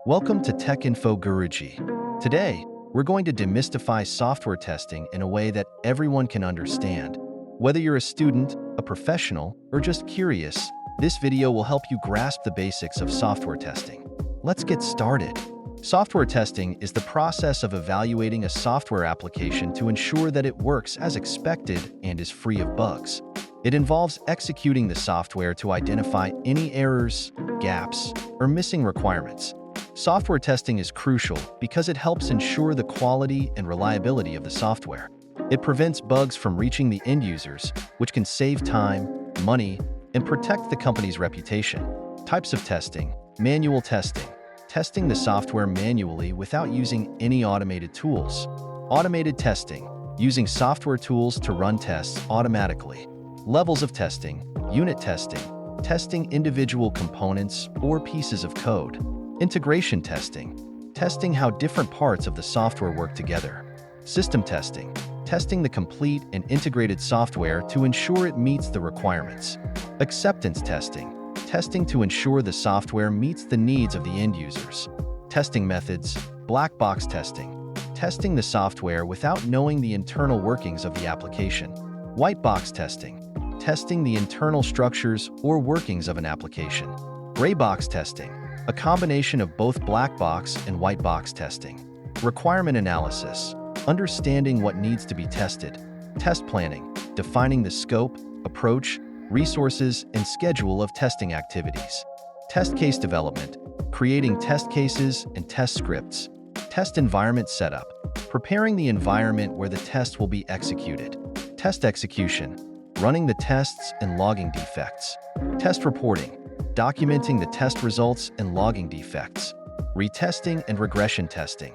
Welcome to Tech Info Guruji. Today, we're going to demystify software testing in a way that everyone can understand. Whether you're a student, a professional, or just curious, this video will help you grasp the basics of software testing. Let's get started. Software testing is the process of evaluating a software application to ensure that it works as expected and is free of bugs. It involves executing the software to identify any errors, gaps, or missing requirements. Software testing is crucial because it helps ensure the quality and reliability of the software. It prevents bugs from reaching the end users, which can save time, money, and protect the company's reputation. Types of testing: manual testing, testing the software manually without using any automated tools. Automated testing, using software tools to run tests automatically. Levels of testing: unit testing, testing individual components or pieces of code. Integration testing, testing how different parts of the software work together. System testing, testing the complete and integrated software to ensure it meets the requirements. Acceptance testing, testing to ensure the software meets the needs of the end users. Testing methods: black box testing, testing the software without knowing the internal workings of the application. White box testing, testing the internal structures or workings of an application. Gray box testing, a combination of both black box and white box testing. Requirement analysis, understanding what needs to be tested. Test planning, defining the scope, approach, resources, and schedule of testing activities. Test case development, creating test cases and test scripts. Test environment setup, preparing the environment where the test will be executed. Test execution, running the tests and logging defects. Test reporting, documenting the test results and logging defects. Retesting and regression testing,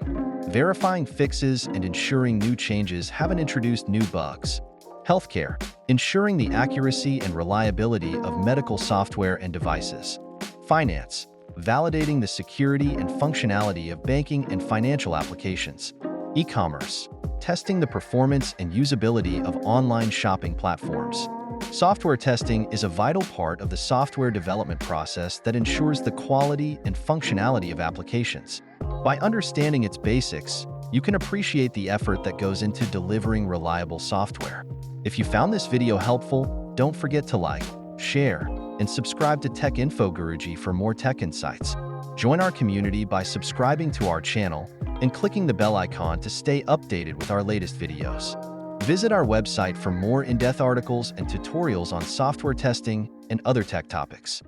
verifying fixes and ensuring new changes haven't introduced new bugs. Healthcare, ensuring the accuracy and reliability of medical software and devices. Finance, validating the security and functionality of banking and financial applications. E-commerce, testing the performance and usability of online shopping platforms. Software testing is a vital part of the software development process that ensures the quality and functionality of applications. By understanding its basics, you can appreciate the effort that goes into delivering reliable software. If you found this video helpful, don't forget to like, share, and subscribe to Tech Info Guruji for more tech insights. Join our community by subscribing to our channel and clicking the bell icon to stay updated with our latest videos. Visit our website for more in-depth articles and tutorials on software testing and other tech topics.